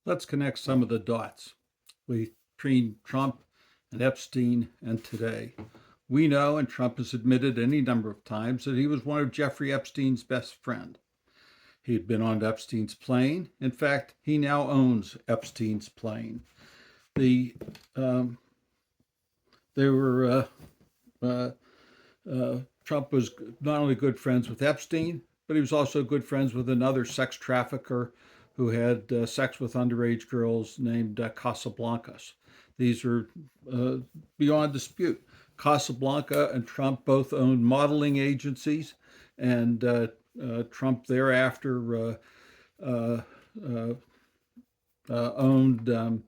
Let's connect some of the dots between Trump and Epstein and today. We know, and Trump has admitted any number of times, that he was one of Jeffrey Epstein's best friend. He had been on Epstein's plane. In fact, he now owns Epstein's plane. The they were Trump was not only good friends with Epstein, but he was also good friends with another sex trafficker who had sex with underage girls named Casablancas. These are uh, beyond dispute. Casablanca and Trump both owned modeling agencies, and Trump thereafter uh, uh, owned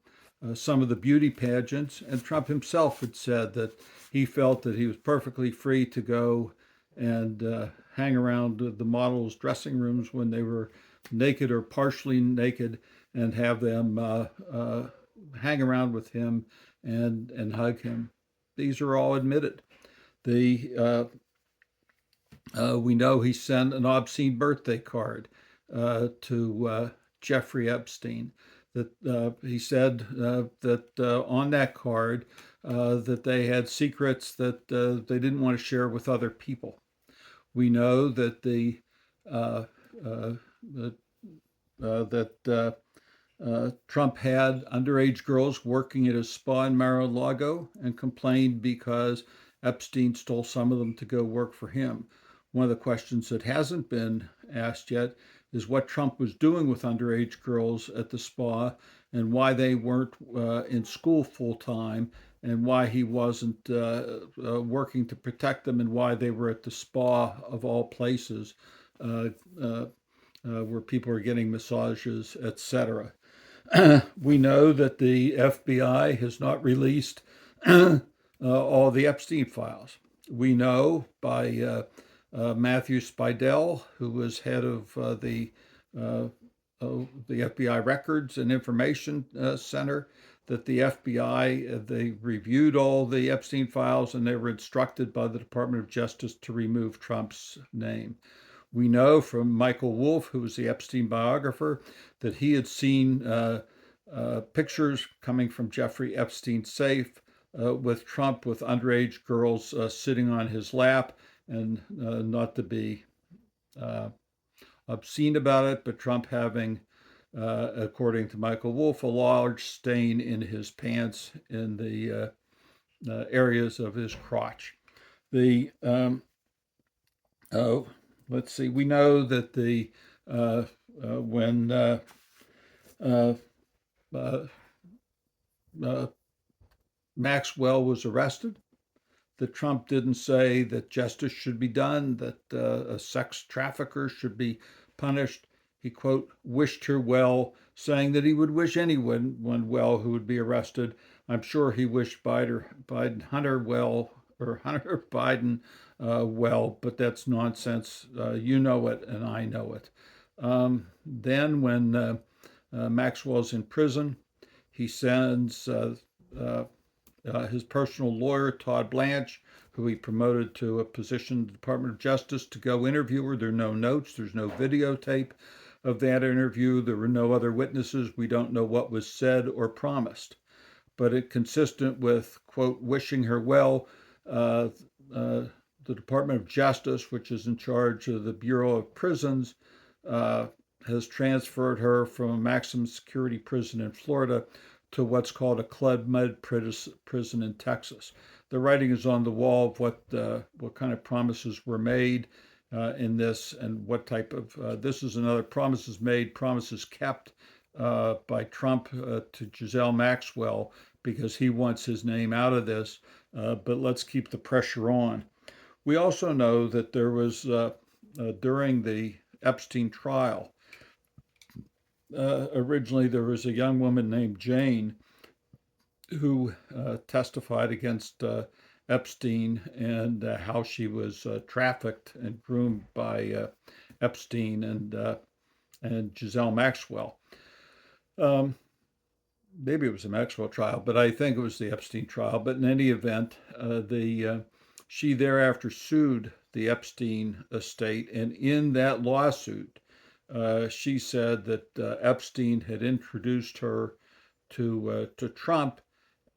some of the beauty pageants. And Trump himself had said that he felt that he was perfectly free to go and hang around the models' dressing rooms when they were naked or partially naked and have them hang around with him and hug him. These are all admitted. The We know he sent an obscene birthday card to Jeffrey Epstein. That he said that on that card that they had secrets that they didn't want to share with other people. We know that the uh, uh, Trump had underage girls working at his spa in Mar-a-Lago and complained because Epstein stole some of them to go work for him. One of the questions that hasn't been asked yet is what Trump was doing with underage girls at the spa and why they weren't in school full time and why he wasn't working to protect them and why they were at the spa of all places uh, uh, where people are getting massages, etc. We know that the FBI has not released all the Epstein files. We know by Matthew Spidell, who was head of uh, the FBI Records and Information Center, that the FBI they reviewed all the Epstein files and they were instructed by the Department of Justice to remove Trump's name. We know from Michael Wolff, who was the Epstein biographer, that he had seen pictures coming from Jeffrey Epstein's safe with Trump with underage girls sitting on his lap, and not to be uh, obscene about it, but Trump having, according to Michael Wolff, a large stain in his pants in the areas of his crotch. The oh, let's see. We know that the when uh, uh, uh, Maxwell was arrested, that Trump didn't say that justice should be done, that a sex trafficker should be punished. He, quote, wished her well, saying that he would wish anyone well who would be arrested. I'm sure he wished Hunter well, or Hunter Biden well, but that's nonsense. You know it, and I know it. Then, when Maxwell's in prison, he sends uh, his personal lawyer, Todd Blanche, who he promoted to a position in the Department of Justice, to go interview her. There are no notes, there's no videotape of that interview. There were no other witnesses. We don't know what was said or promised. But it consistent with, quote, wishing her well, uh, uh, the Department of Justice, which is in charge of the Bureau of Prisons, uh, has transferred her from a maximum security prison in Florida to what's called a Club Med prison in Texas. The writing is on the wall of what kind of promises were made in this and what type of this is another promises made, promises kept by Trump to Giselle Maxwell because he wants his name out of this. But let's keep the pressure on. We also know that there was during the Epstein trial. Originally, there was a young woman named Jane who testified against Epstein and how she was trafficked and groomed by Epstein and Giselle Maxwell. Um, Maybe it was a Maxwell trial, but I think it was the Epstein trial. But in any event, the she thereafter sued the Epstein estate, and in that lawsuit, she said that Epstein had introduced her to Trump.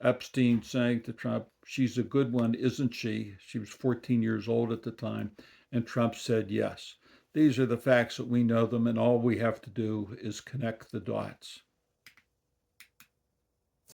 Epstein saying to Trump, "She's a good one, isn't she?" She was 14 years old at the time, and Trump said yes. These are the facts that we know them, and all we have to do is connect the dots.